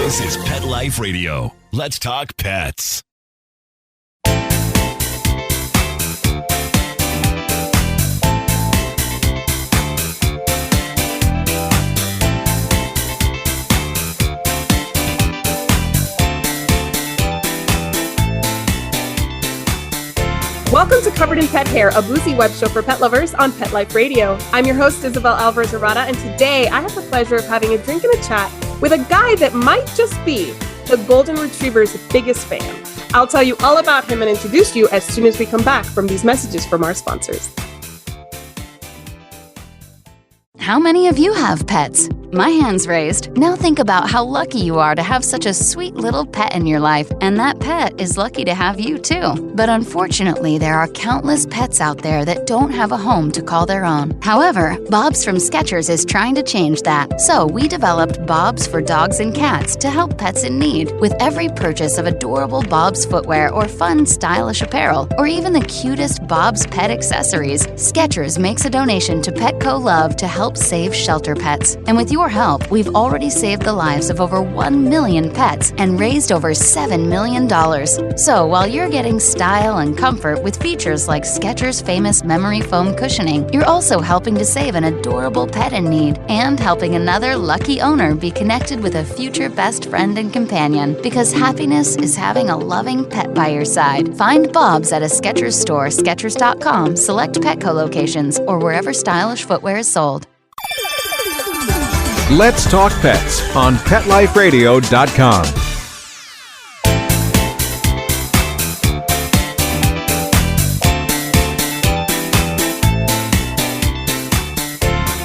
This is Pet Life Radio. Let's talk pets. Welcome to Covered in Pet Hair, a boozy web show for pet lovers on Pet Life Radio. I'm your host, Isabel and today I have the pleasure of having a drink and a chat with a guy that might just be the Golden Retriever's biggest fan. I'll tell you all about him and introduce you as soon as we come back from these messages from our sponsors. How many of you have pets? My hand's raised. Now think about how lucky you are to have such a sweet little pet in your life, and that pet is lucky to have you too. But unfortunately, there are countless pets out there that don't have a home to call their own. However, Bob's from Skechers is trying to change that. So we developed Bob's for dogs and cats to help pets in need. With every purchase of adorable Bob's footwear or fun, stylish apparel, or even the cutest Bob's pet accessories, Skechers makes a donation to Petco Love to help save shelter pets. And with your help, we've already saved the lives of over 1 million pets and raised over $7 million. So while you're getting style and comfort with features like Skechers' famous memory foam cushioning, you're also helping to save an adorable pet in need and helping another lucky owner be connected with a future best friend and companion, because happiness is having a loving pet by your side. Find Bob's at a Skechers store, Skechers.com, select Petco locations, or wherever stylish footwear is sold. Let's Talk Pets on PetLifeRadio.com.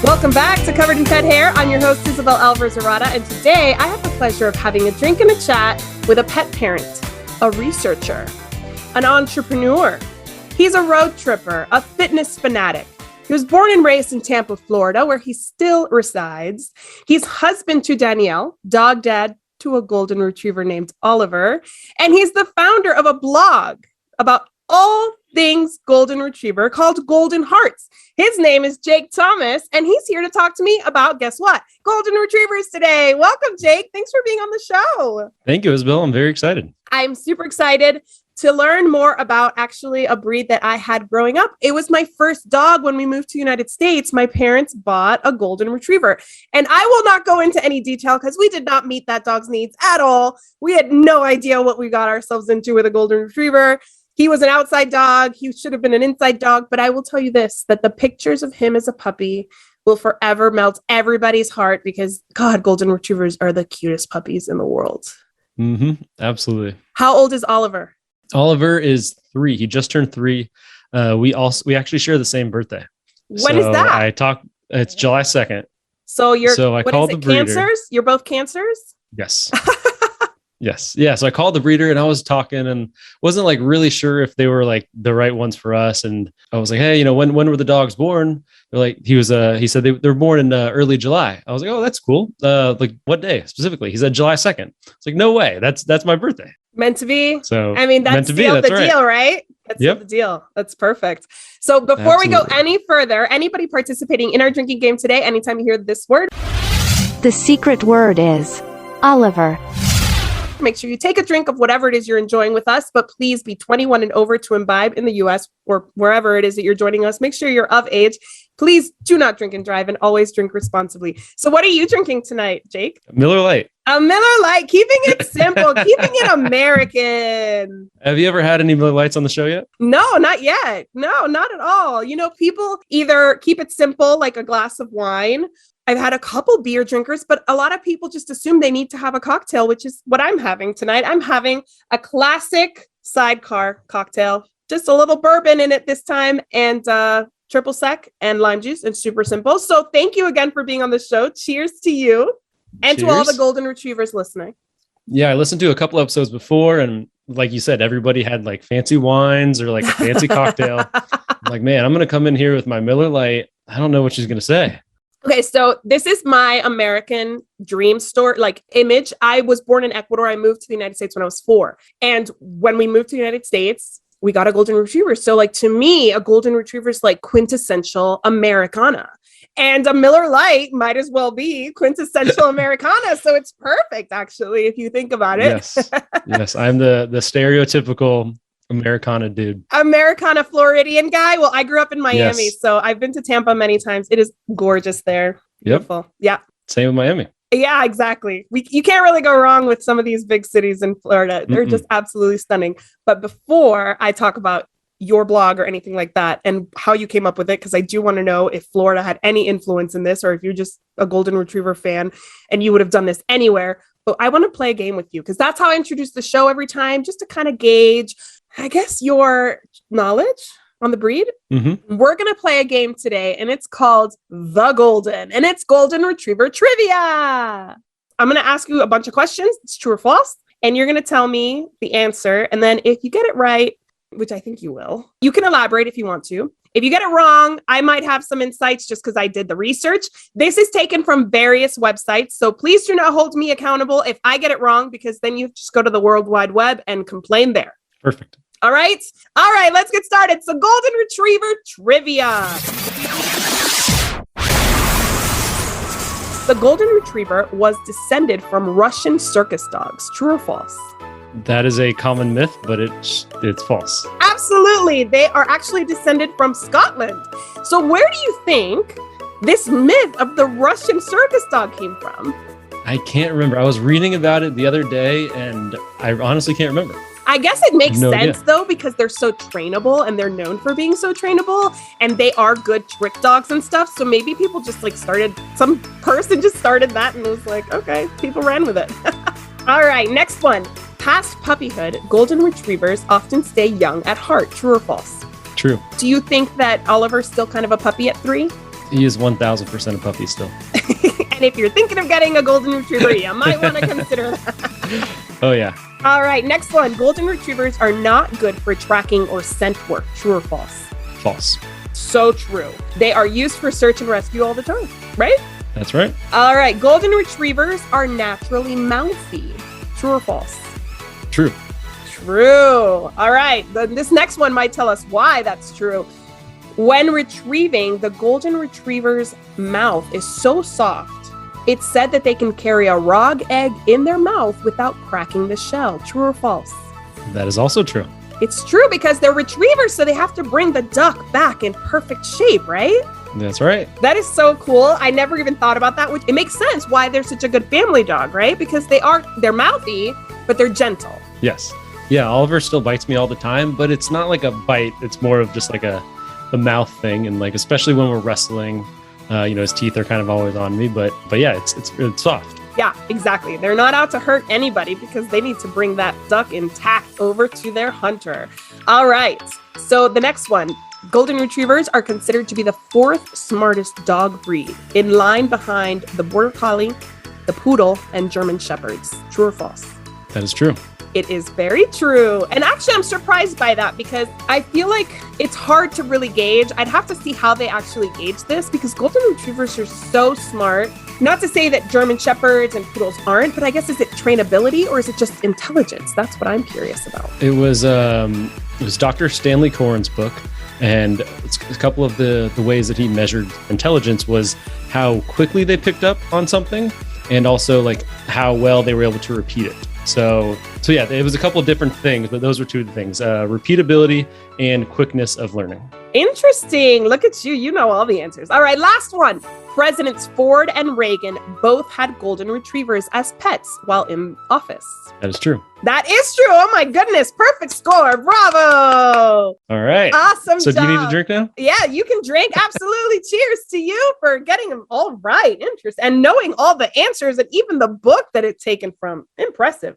Welcome back to Covered in Pet Hair. I'm your host, Isabel Alvarez-Arada, and today I have the pleasure of having a drink and a chat with a pet parent, a researcher, an entrepreneur. He's a road tripper, a fitness fanatic. He was born and raised in Tampa, Florida, where he still resides. He's husband to Danielle, dog dad to a golden retriever named Oliver, and he's the founder of a blog about all things golden retriever called Golden Hearts. His name is Jake Thomas, and he's here to talk to me about, guess what? Golden retrievers today. Welcome, Jake. Thanks for being on the show. Thank you, Isabel. I'm very excited. I'm super excited to learn more about actually a breed that I had growing up. It was my first dog when we moved to the United States. My parents bought a golden retriever, and I will not go into any detail because we did not meet that dog's needs at all. We had no idea what we got ourselves into with a golden retriever. He was an outside dog. He should have been an inside dog, but I will tell you this, that the pictures of him as a puppy will forever melt everybody's heart because, God, golden retrievers are the cutest puppies in the world. Mm-hmm. Absolutely. How old is Oliver? Oliver is 3. He just turned 3. We actually share the same birthday. When is that? It's July 2nd. So I called the breeder. Cancers? You're both Cancers? Yes. Yes. Yeah. So I called the breeder and I was talking and wasn't like really sure if they were like the right ones for us. And I was like, hey, when were the dogs born? They're like, he said they were born in early July. I was like, oh, that's cool. Like what day specifically? He said July 2nd. It's like, no way. That's my birthday. Meant to be. So I mean, that's sealed the deal, right? That's the deal. That's perfect. So before we go any further, anybody participating in our drinking game today, anytime you hear this word, the secret word is Oliver. Make sure you take a drink of whatever it is you're enjoying with us, but please be 21 and over to imbibe in the US or wherever it is that you're joining us. Make sure you're of age. Please do not drink and drive and always drink responsibly. So what are you drinking tonight, Jake? Miller Lite. A Miller Lite, keeping it simple, keeping it American. Have you ever had any Miller Lights on the show yet? No, not yet. No, not at all. People either keep it simple, like a glass of wine. I've had a couple beer drinkers, but a lot of people just assume they need to have a cocktail, which is what I'm having tonight. I'm having a classic sidecar cocktail, just a little bourbon in it this time, and triple sec and lime juice, and super simple. So thank you again for being on the show. Cheers to you and to all the golden retrievers listening. Yeah, I listened to a couple episodes before, and like you said, everybody had like fancy wines or like a fancy cocktail. I'm like, man, I'm going to come in here with my Miller Lite. I don't know what she's going to say. Okay, so this is my American dream store, like image. I was born in Ecuador. I moved to the United States when I was 4. And when we moved to the United States, we got a golden retriever. So like to me, a golden retriever is like quintessential Americana. And a Miller Lite might as well be quintessential Americana. So it's perfect, actually, if you think about it. Yes. I'm the stereotypical Americana dude. Americana Floridian guy. Well, I grew up in Miami, so I've been to Tampa many times. It is gorgeous there. Beautiful. Yeah. Same with Miami. Yeah, exactly. You can't really go wrong with some of these big cities in Florida. They're just absolutely stunning. But before I talk about your blog or anything like that and how you came up with it, because I do want to know if Florida had any influence in this or if you're just a golden retriever fan and you would have done this anywhere. But I want to play a game with you because that's how I introduce the show every time, just to kind of gauge, I guess, your knowledge on the breed. Mm-hmm. We're going to play a game today and it's called The Golden, and it's Golden Retriever Trivia. I'm going to ask you a bunch of questions. It's true or false. And you're going to tell me the answer. And then if you get it right, which I think you will, you can elaborate if you want to. If you get it wrong, I might have some insights just because I did the research. This is taken from various websites. So please do not hold me accountable if I get it wrong, because then you just go to the World Wide Web and complain there. Perfect. All right, let's get started. So Golden Retriever Trivia. The Golden Retriever was descended from Russian circus dogs. True or false? That is a common myth, but it's false. Absolutely. They are actually descended from Scotland. So where do you think this myth of the Russian circus dog came from? I can't remember. I was reading about it the other day, and I honestly can't remember. I guess it makes No sense, idea. though, because they're so trainable and they're known for being so trainable and they are good trick dogs and stuff. So maybe people just some person just started that and was like, okay, people ran with it. All right, next one. Past puppyhood, golden retrievers often stay young at heart. True or false? True. Do you think that Oliver's still kind of a puppy at 3? He is 1000% a puppy still. And if you're thinking of getting a golden retriever, you might want to consider that. Oh, yeah. All right, next one. Golden retrievers are not good for tracking or scent work. True or false? False. So true. They are used for search and rescue all the time, right? That's right. All right, golden retrievers are naturally mouthy. True or false? True. True. All right, this next one might tell us why that's true. When retrieving, the golden retriever's mouth is so soft, it's said that they can carry a raw egg in their mouth without cracking the shell. True or false? That is also true. It's true because they're retrievers, so they have to bring the duck back in perfect shape, right? That's right. That is so cool. I never even thought about that. Which it makes sense why they're such a good family dog, right? Because they're mouthy, but they're gentle. Yes. Yeah, Oliver still bites me all the time, but it's not like a bite. It's more of just like a mouth thing. And like, especially when we're wrestling, his teeth are kind of always on me, but yeah, it's soft. Yeah, exactly. They're not out to hurt anybody because they need to bring that duck intact over to their hunter. All right. So the next one, golden retrievers are considered to be the 4th smartest dog breed, in line behind the border collie, the poodle, and German shepherds. True or false? That is true. It is very true. And actually, I'm surprised by that because I feel like it's hard to really gauge. I'd have to see how they actually gauge this because golden retrievers are so smart. Not to say that German shepherds and poodles aren't, but I guess is it trainability or is it just intelligence? That's what I'm curious about. It was Dr. Stanley Corn's book, and a couple of the ways that he measured intelligence was how quickly they picked up on something and also like how well they were able to repeat it. So yeah, it was a couple of different things, but those were two of the things, repeatability and quickness of learning. Interesting. Look at you. You know all the answers. All right, last one. Presidents Ford and Reagan both had golden retrievers as pets while in office. That is true. That is true. Oh my goodness. Perfect score. Bravo. All right. Awesome So job. do you need to drink now? Yeah, you can drink. Absolutely. Cheers to you for getting them all right. Interesting. And knowing all the answers and even the book that it's taken from. Impressive.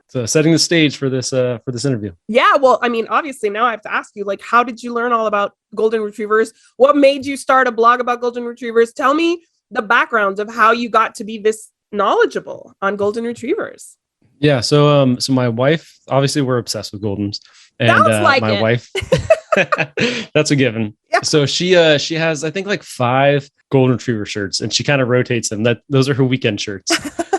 So setting the stage for this interview. Yeah, well, I mean, obviously now I have to ask you, like, how did you learn all about golden retrievers? What made you start a blog about golden retrievers? Tell me the background of how you got to be this knowledgeable on golden retrievers. Yeah, so my wife, obviously we're obsessed with Goldens, and Sounds like my it. wife, that's a given. Yeah. So she has I think like 5 golden retriever shirts, and she kind of rotates them. Those are her weekend shirts.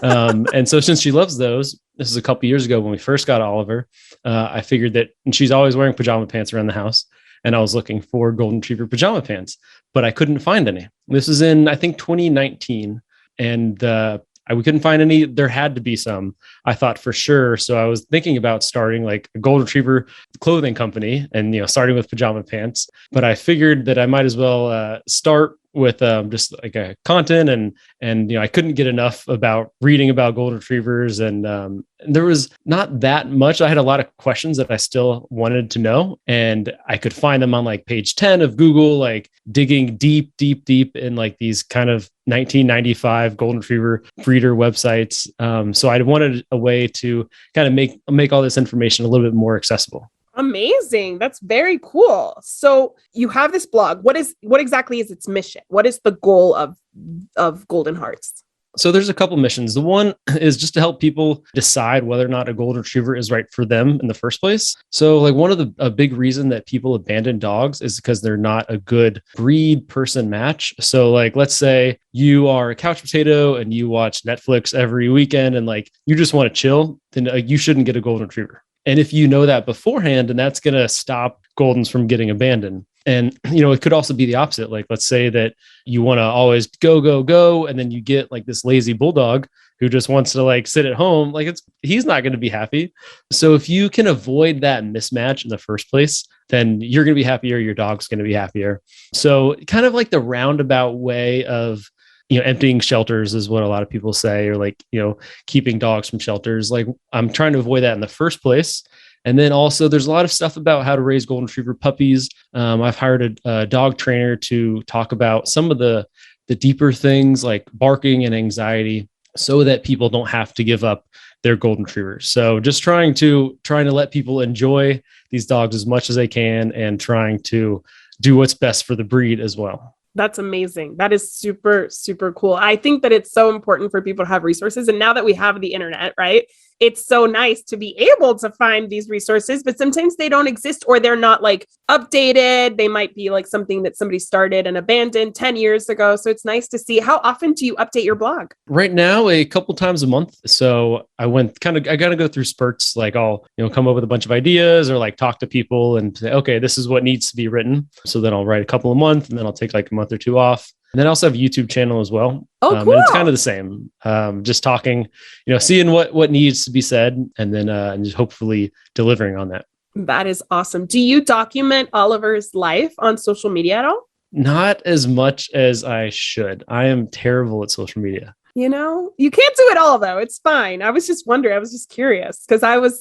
And so since she loves those, this is a couple years ago when we first got Oliver. I figured that, and she's always wearing pajama pants around the house, and I was looking for golden retriever pajama pants, but I couldn't find any. This was in, I think, 2019, and we couldn't find any. There had to be some, I thought, for sure. So I was thinking about starting like a golden retriever clothing company and, starting with pajama pants. But I figured that I might as well start with just like a content and I couldn't get enough about reading about golden retrievers, and there was not that much. I had a lot of questions that I still wanted to know, and I could find them on like page 10 of Google, like digging deep in like these kind of 1995 golden retriever breeder websites. So I wanted a way to kind of make all this information a little bit more accessible. Amazing. That's very cool. So you have this blog. What exactly is its mission? What is the goal of Golden Hearts? So there's a couple missions. The one is just to help people decide whether or not a golden retriever is right for them in the first place. So like a big reason that people abandon dogs is because they're not a good breed person match. So like, let's say you are a couch potato and you watch Netflix every weekend and like, you just want to chill, then you shouldn't get a golden retriever. And if you know that beforehand, then that's going to stop Goldens from getting abandoned. And, it could also be the opposite. Like, let's say that you want to always go, and then you get like this lazy bulldog who just wants to like sit at home. Like he's not going to be happy. So if you can avoid that mismatch in the first place, then you're going to be happier. Your dog's going to be happier. So kind of like the roundabout way of, emptying shelters is what a lot of people say, or like, keeping dogs from shelters. Like I'm trying to avoid that in the first place. And then also there's a lot of stuff about how to raise golden retriever puppies. I've hired a dog trainer to talk about some of the deeper things like barking and anxiety so that people don't have to give up their golden retrievers. So just trying to let people enjoy these dogs as much as they can and trying to do what's best for the breed as well. That's amazing. That is super, super cool. I think that it's so important for people to have resources. And now that we have the internet, right? It's so nice to be able to find these resources, but sometimes they don't exist or they're not like updated. They might be like something that somebody started and abandoned 10 years ago. So it's nice to see. How often do you update your blog? Right now, a couple times a month. So I got to go through spurts. Like I'll, come up with a bunch of ideas or like talk to people and say, okay, this is what needs to be written. So then I'll write a couple a month and then I'll take like a month or two off. And then I also have a YouTube channel as well. Oh, cool. And it's kind of the same. Just talking, seeing what needs to be said and then and just hopefully delivering on that. That is awesome. Do you document Oliver's life on social media at all? Not as much as I should. I am terrible at social media. You can't do it all though. It's fine. I was just wondering. I was just curious because I was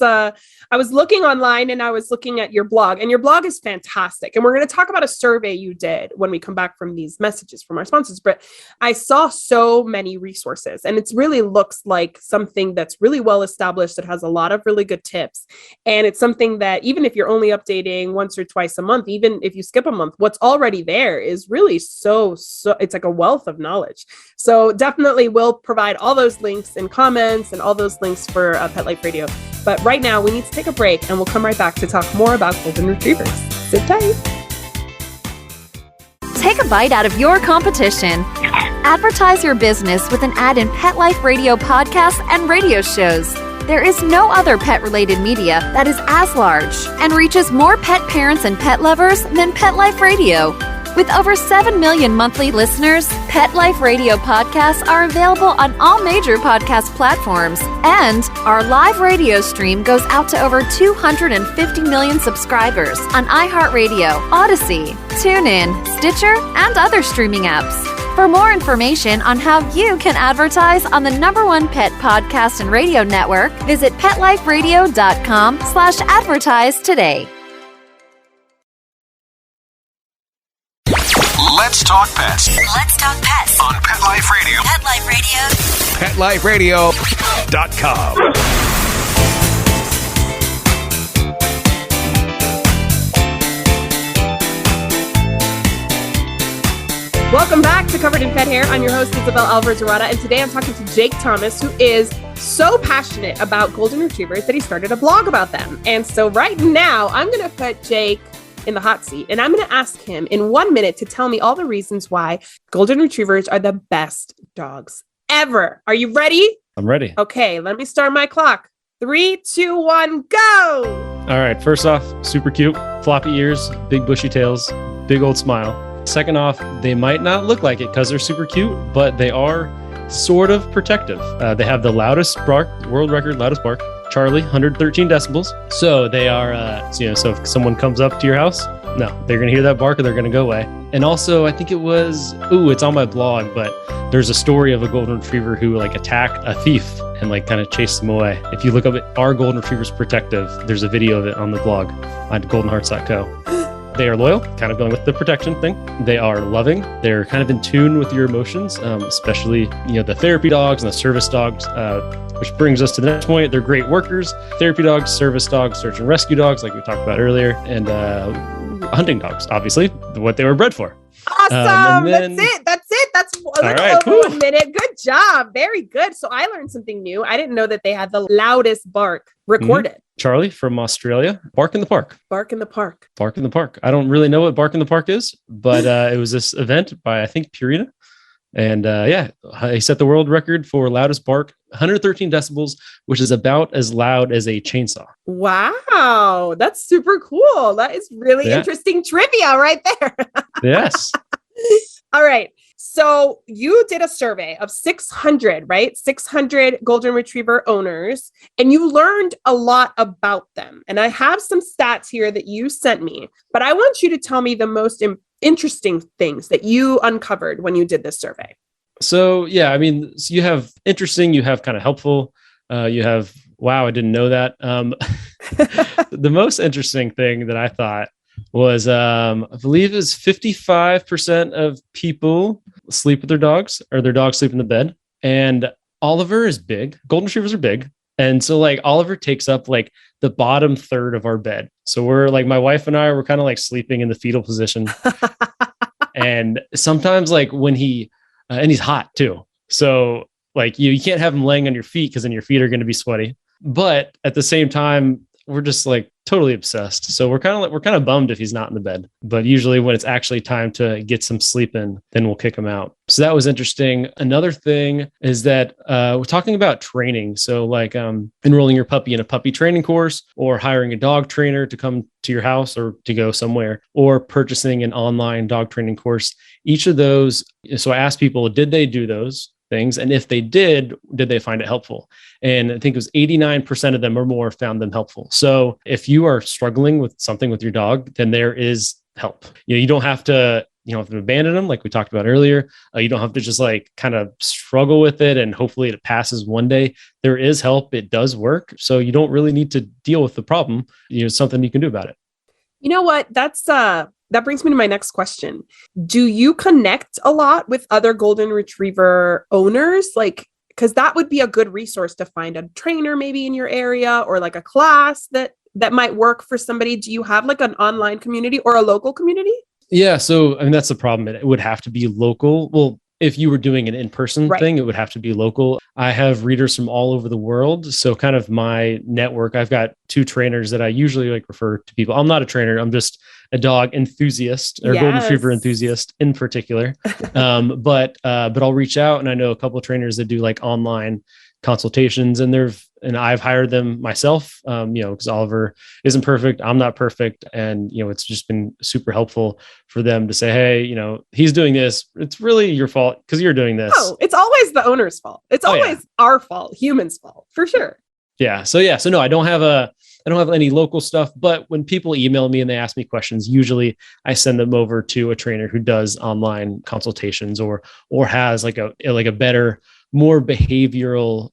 looking online and I was looking at your blog, and your blog is fantastic. And we're going to talk about a survey you did when we come back from these messages from our sponsors. But I saw so many resources, and it really looks like something that's really well established. That has a lot of really good tips. And it's something that even if you're only updating once or twice a month, even if you skip a month, what's already there is really so it's like a wealth of knowledge. So definitely we'll provide all those links and comments and all those links for Pet Life Radio. But right now we need to take a break and we'll come right back to talk more about golden retrievers. Sit tight. Take a bite out of your competition. Advertise your business with an ad in Pet Life Radio podcasts and radio shows. There is no other pet-related media that is as large and reaches more pet parents and pet lovers than Pet Life Radio. With over 7 million monthly listeners, Pet Life Radio podcasts are available on all major podcast platforms, and our live radio stream goes out to over 250 million subscribers on iHeartRadio, Odyssey, TuneIn, Stitcher, and other streaming apps. For more information on how you can advertise on the #1 pet podcast and radio network, visit PetLifeRadio.com/advertise today. Let's talk pets Let's talk pets on Pet Life Radio. Pet Life Radio. PetLifeRadio.com. Welcome back to Covered in Pet Hair. I'm your host, Isabel Alvarez-Arata, and today I'm talking to Jake Thomas, who is so passionate about golden retrievers that he started a blog about them. And so right now, I'm going to put Jake in the hot seat, and I'm going to ask him in 1 minute to tell me all the reasons why golden retrievers are the best dogs ever. Are you ready? I'm ready. Okay, let me start my clock. 3, 2, 1, go. All right. First off, super cute. Floppy ears, big bushy tails, big old smile. Second off, they might not look like it because they're super cute, but they are sort of protective. They have the loudest bark, world record loudest bark. Charlie, 113 decibels. So they are, so if someone comes up to your house, no, they're going to hear that bark or they're going to go away. And also, I think it's on my blog, but there's a story of a golden retriever who like attacked a thief and like kind of chased him away. If you look up Are Golden Retrievers Protective, there's a video of it on the blog on goldenhearts.co. They are loyal, kind of going with the protection thing. They are loving. They're kind of in tune with your emotions, especially, the therapy dogs and the service dogs, which brings us to the next point. They're great workers. Therapy dogs, service dogs, search and rescue dogs, like we talked about earlier, and hunting dogs, obviously, what they were bred for. Awesome. That's it. That's a little over 1 minute. Good job. Very good. So I learned something new. I didn't know that they had the loudest bark recorded. Mm-hmm. Charlie from Australia, Bark in the Park. Bark in the Park. Bark in the Park. I don't really know what Bark in the Park is, but it was this event by, I think, Purina. And he set the world record for loudest bark, 113 decibels, which is about as loud as a chainsaw. Wow. That's super cool. That is really interesting trivia right there. Yes. All right. So you did a survey of 600, right? 600 golden retriever owners, and you learned a lot about them. And I have some stats here that you sent me, but I want you to tell me the most interesting things that you uncovered when you did this survey. So you have interesting, you have kind of helpful, you have, wow, I didn't know that. The most interesting thing that I thought was, I believe is 55% of people sleep with their dogs, or their dogs sleep in the bed. And Oliver is big. Golden retrievers are big. And so like Oliver takes up like the bottom third of our bed. So we're like, my wife and I were kind of like sleeping in the fetal position. And sometimes like when and he's hot too. So like you can't have him laying on your feet because then your feet are going to be sweaty. But at the same time, we're just like totally obsessed. So we're kind of bummed if he's not in the bed, but usually when it's actually time to get some sleep in, then we'll kick him out. So that was interesting. Another thing is that we're talking about training. So like enrolling your puppy in a puppy training course, or hiring a dog trainer to come to your house or to go somewhere, or purchasing an online dog training course. Each of those. So I asked people, did they do those things? And if they did they find it helpful? And I think it was 89% of them or more found them helpful. So if you are struggling with something with your dog, then there is help. You don't have to abandon them, like we talked about earlier. You don't have to just like kind of struggle with it and hopefully it passes one day. There is help. It does work. So you don't really need to deal with the problem. Something you can do about it. You know what? That brings me to my next question. Do you connect a lot with other golden retriever owners? Like, because that would be a good resource to find a trainer maybe in your area, or like a class that might work for somebody. Do you have like an online community or a local community? Yeah. So, I mean, that's the problem. It would have to be local. Well, if you were doing an in-person thing, it would have to be local. I have readers from all over the world. So kind of my network, I've got 2 trainers that I usually like refer to people. I'm not a trainer. I'm just a dog enthusiast, or golden retriever enthusiast in particular. But I'll reach out, and I know a couple of trainers that do like online consultations, and I've hired them myself, because Oliver isn't perfect. I'm not perfect. And, it's just been super helpful for them to say, hey, he's doing this. It's really your fault because you're doing this. Oh, it's always the owner's fault. It's always our fault, humans' fault, for sure. Yeah. So no, I don't have any local stuff, but when people email me and they ask me questions, usually I send them over to a trainer who does online consultations or has like a better, more behavioral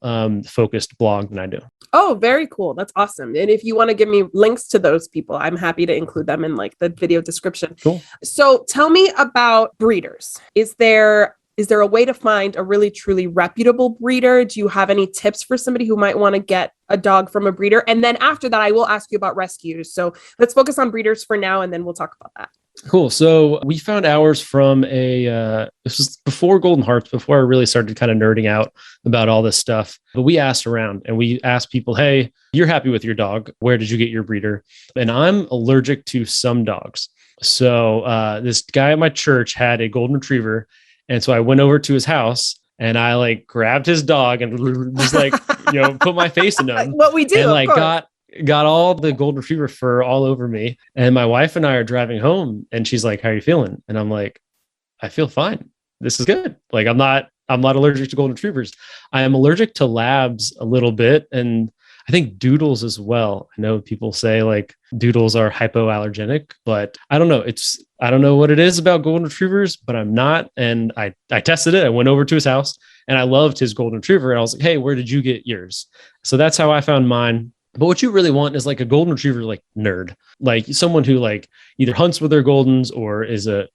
focused blog than I do. Oh, very cool. That's awesome. And if you want to give me links to those people, I'm happy to include them in like the video description. Cool. So tell me about breeders. Is there a way to find a really truly reputable breeder? Do you have any tips for somebody who might want to get a dog from a breeder? And then after that, I will ask you about rescues. So let's focus on breeders for now, and then we'll talk about that. Cool. So we found ours from this was before Golden Hearts, before I really started kind of nerding out about all this stuff. But we asked around and we asked people, hey, you're happy with your dog. Where did you get your breeder? And I'm allergic to some dogs. So this guy at my church had a golden retriever. And so I went over to his house And I like grabbed his dog and just like, put my face in him. What we do, and like of course. got all the golden retriever fur all over me. And my wife and I are driving home and she's like, "How are you feeling?" And I'm like, "I feel fine. This is good." Like I'm not allergic to golden retrievers. I am allergic to labs a little bit. And I think doodles as well. I know people say like doodles are hypoallergenic, but I don't know. I don't know what it is about golden retrievers, but I'm not. And I tested it. I went over to his house and I loved his golden retriever. And I was like, "Hey, where did you get yours?" So that's how I found mine. But what you really want is like a golden retriever, like nerd, like someone who like either hunts with their goldens or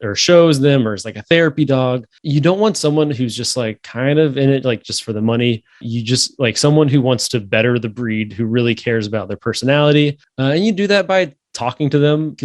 or shows them or is like a therapy dog. You don't want someone who's just like kind of in it, like just for the money. You just like someone who wants to better the breed, who really cares about their personality. And you do that by talking to them.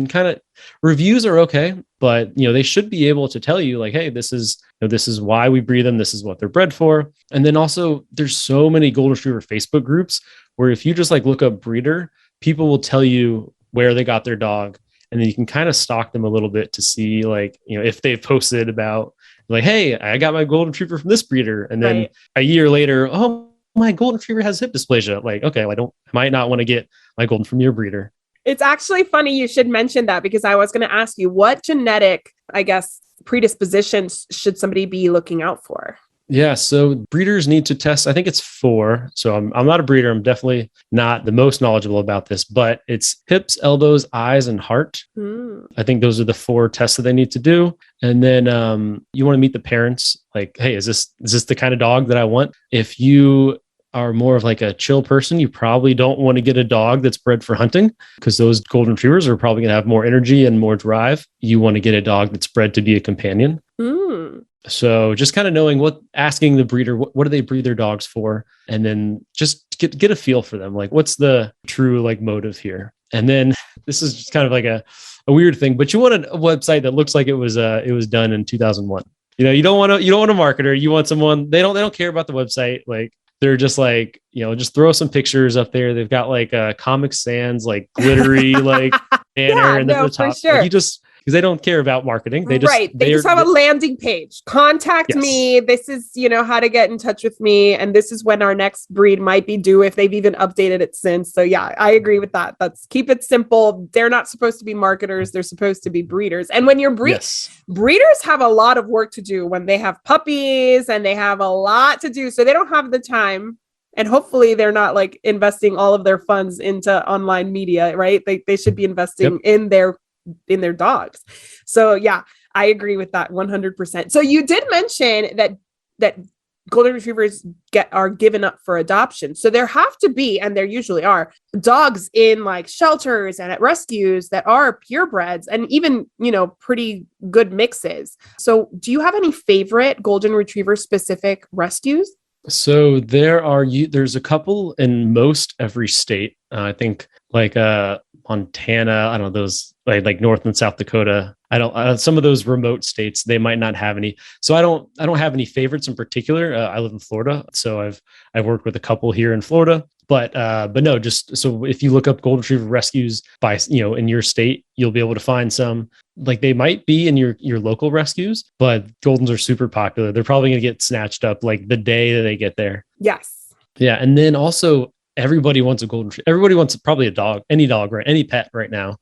Reviews are okay, but they should be able to tell you like, "Hey, this is why we breed them. This is what they're bred for." And then also there's so many golden retriever Facebook groups where if you just like look up breeder, people will tell you where they got their dog. And then you can kind of stalk them a little bit to see like, if they've posted about like, "Hey, I got my golden retriever from this breeder." And then a year later, "Oh, my golden retriever has hip dysplasia." Like, okay, I might not want to get my golden from your breeder. It's actually funny you should mention that, because I was going to ask you, what genetic, I guess, predispositions should somebody be looking out for? Yeah, so breeders need to test. I think it's 4. So I'm not a breeder. I'm definitely not the most knowledgeable about this, but it's hips, elbows, eyes, and heart. I think those are the 4 tests that they need to do. And then you want to meet the parents. Like, "Hey, is this the kind of dog that I want?" If you are more of like a chill person, you probably don't want to get a dog that's bred for hunting, because those golden retrievers are probably going to have more energy and more drive. You want to get a dog that's bred to be a companion. So just kind of asking the breeder, what do they breed their dogs for? And then just get a feel for them. Like, what's the true like motive here? And then this is just kind of like a weird thing, but you want a website that looks like it was done in 2001. You don't want a marketer. You want someone, they don't care about the website. Like, they're just like, just throw some pictures up there. They've got like Comic Sans, like glittery, like banner and the top. Sure. Like, because they don't care about marketing. They just have a landing page. Contact me. This is, how to get in touch with me. And this is when our next breed might be due, if they've even updated it since. So yeah, I agree with that. Keep it simple. They're not supposed to be marketers. They're supposed to be breeders. And when you're breeders have a lot of work to do when they have puppies, and they have a lot to do. So they don't have the time. And hopefully they're not like investing all of their funds into online media, right? They should be investing in their dogs. So yeah, I agree with that 100%. So you did mention that golden retrievers are given up for adoption. So there have to be, and there usually are, dogs in like shelters and at rescues that are purebreds, and even, pretty good mixes. So do you have any favorite golden retriever specific rescues? So there's a couple in most every state. I think like Montana, I don't know, those like North and South Dakota. I don't some of those remote states, they might not have any. So I don't have any favorites in particular. I live in Florida, so I've worked with a couple here in Florida. But no, just so if you look up golden retriever rescues by in your state, you'll be able to find some. Like, they might be in your local rescues, but goldens are super popular. They're probably going to get snatched up like the day that they get there. Yes. Yeah, and then also everybody wants a golden retriever. Everybody wants probably a dog, right? Any pet right now,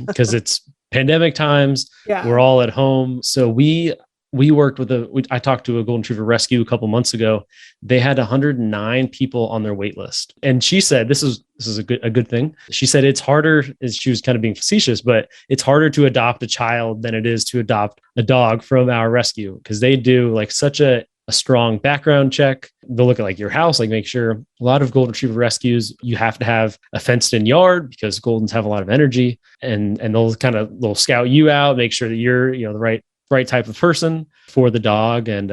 because it's pandemic times. Yeah. We're all at home, so we worked with I talked to a golden retriever rescue a couple months ago. They had 109 people on their wait list. And she said, this is a good thing. She said, it's harder, as she was kind of being facetious, but it's harder to adopt a child than it is to adopt a dog from our rescue, because they do like such a strong background check. They'll look at like your house, like make sure. A lot of golden retriever rescues, you have to have a fenced in yard, because goldens have a lot of energy, and they'll scout you out, make sure that you're, the right type of person for the dog. And,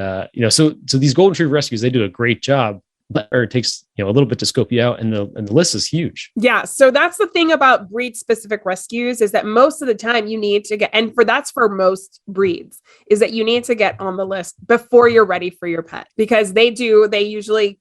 so these golden retriever rescues, they do a great job, but it takes, a little bit to scope you out, and the list is huge. Yeah. So that's the thing about breed specific rescues, is that most of the time you need to get, and that's for most breeds, is that you need to get on the list before you're ready for your pet, because they usually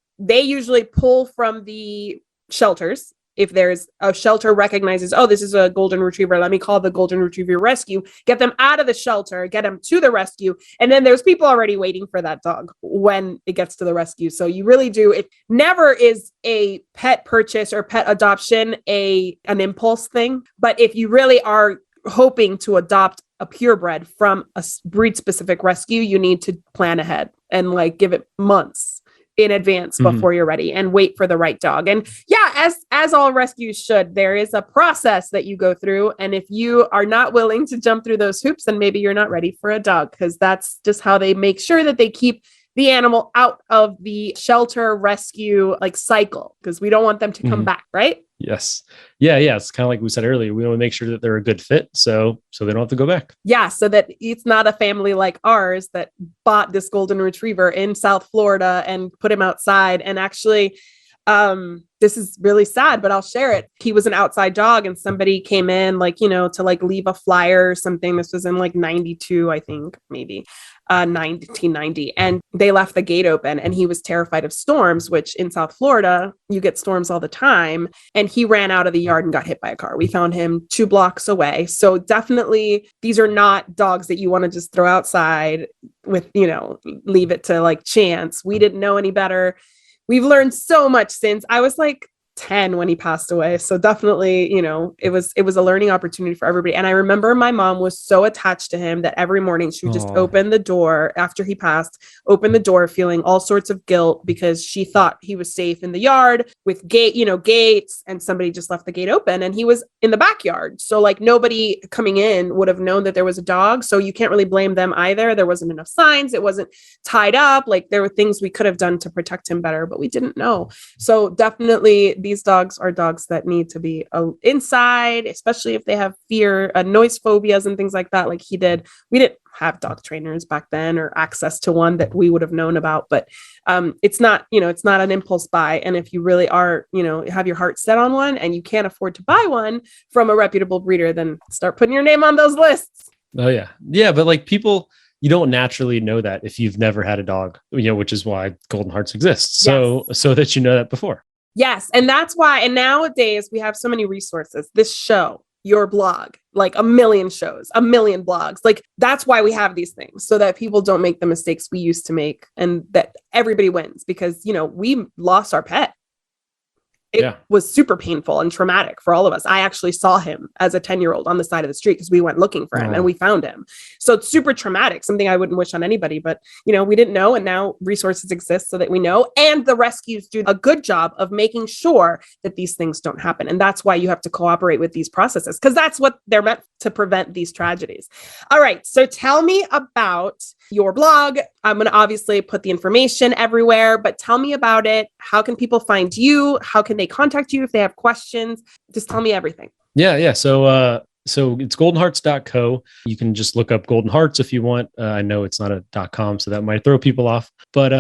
pull from the shelters if there's a shelter recognizes, oh, this is a golden retriever, let me call the golden retriever rescue, get them out of the shelter, get them to the rescue. And then there's people already waiting for that dog when it gets to the rescue. So you really do. It never is a pet purchase or pet adoption an impulse thing. But if you really are hoping to adopt a purebred from a breed specific rescue, you need to plan ahead and like give it months in advance before you're ready and wait for the right dog. And yeah, as all rescues should, there is a process that you go through. And if you are not willing to jump through those hoops, then maybe you're not ready for a dog, because that's just how they make sure that they keep the animal out of the shelter rescue like cycle, because we don't want them to come back, right? Yes. Yeah. It's kind of like we said earlier. We want to make sure that they're a good fit, so they don't have to go back. Yeah. So that it's not a family like ours that bought this golden retriever in South Florida and put him outside. And actually, this is really sad, but I'll share it. He was an outside dog, and somebody came in to leave a flyer or something. This was in 92, I think, maybe 1990. And they left the gate open, and he was terrified of storms, which in South Florida, you get storms all the time. And he ran out of the yard and got hit by a car. We found him 2 blocks away. So definitely these are not dogs that you want to just throw outside with, leave it to chance. We didn't know any better. We've learned so much since. I was 10 when he passed away. So definitely, it was a learning opportunity for everybody. And I remember my mom was so attached to him that every morning she would just open the door after he passed, open the door feeling all sorts of guilt because she thought he was safe in the yard with gates, and somebody just left the gate open and he was in the backyard. So nobody coming in would have known that there was a dog. So you can't really blame them either. There wasn't enough signs. It wasn't tied up. There were things we could have done to protect him better, but we didn't know. So definitely these dogs are dogs that need to be inside, especially if they have fear, noise phobias and things like that, like he did. We didn't have dog trainers back then or access to one that we would have known about, but it's not an impulse buy. And if you really are, have your heart set on one and you can't afford to buy one from a reputable breeder, then start putting your name on those lists. Oh yeah. Yeah. But people, you don't naturally know that if you've never had a dog, which is why Golden Hearts exists. So that you know that before. Yes. And that's why. And nowadays we have so many resources. This show, your blog, a million shows, a million blogs. That's why we have these things, so that people don't make the mistakes we used to make, and that everybody wins, because, we lost our pet. It was super painful and traumatic for all of us. I actually saw him as a 10-year-old on the side of the street because we went looking for him and we found him. So it's super traumatic, something I wouldn't wish on anybody, but we didn't know. And now resources exist so that we know. And the rescues do a good job of making sure that these things don't happen. And that's why you have to cooperate with these processes, because that's what they're meant to prevent these tragedies. All right. So tell me about your blog. I'm going to obviously put the information everywhere, but tell me about it. How can people find you? How can they contact you if they have questions? Just tell me everything. Yeah. So it's goldenhearts.co. You can just look up Golden Hearts if you want. I know it's not a .com, so that might throw people off. But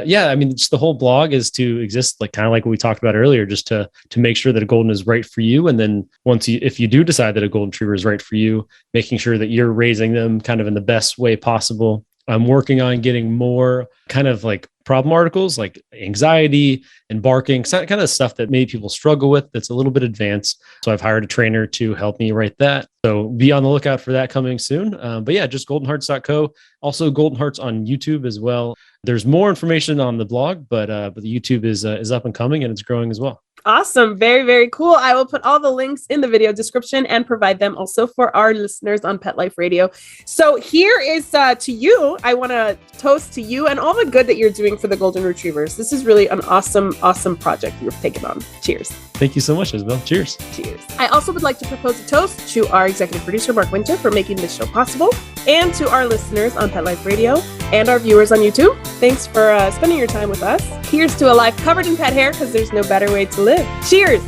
just the whole blog is to exist kind of like what we talked about earlier, just to make sure that a golden is right for you. And then if you do decide that a golden retriever is right for you, making sure that you're raising them kind of in the best way possible. I'm working on getting more kind of problem articles like anxiety and barking, kind of stuff that maybe people struggle with that's a little bit advanced. So I've hired a trainer to help me write that. So be on the lookout for that coming soon. Just goldenhearts.co. Also Golden Hearts on YouTube as well. There's more information on the blog, but the YouTube is up and coming, and it's growing as well. Awesome. Very, very cool. I will put all the links in the video description and provide them also for our listeners on Pet Life Radio. So here is to you. I want to toast to you and all the good that you're doing for the Golden Retrievers. This is really an awesome, awesome project you've taken on. Cheers. Thank you so much, Isabel. Cheers. Cheers. I also would like to propose a toast to our executive producer, Mark Winter, for making this show possible, and to our listeners on Pet Life Radio and our viewers on YouTube. Thanks for spending your time with us. Here's to a life covered in pet hair, because there's no better way to live. Cheers.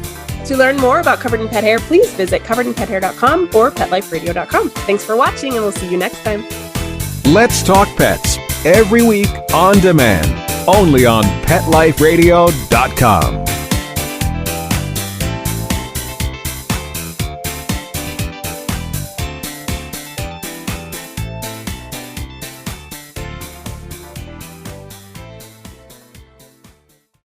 To learn more about Covered in Pet Hair, please visit coveredinpethair.com or petliferadio.com. Thanks for watching, and we'll see you next time. Let's Talk Pets, every week on demand, only on PetLifeRadio.com.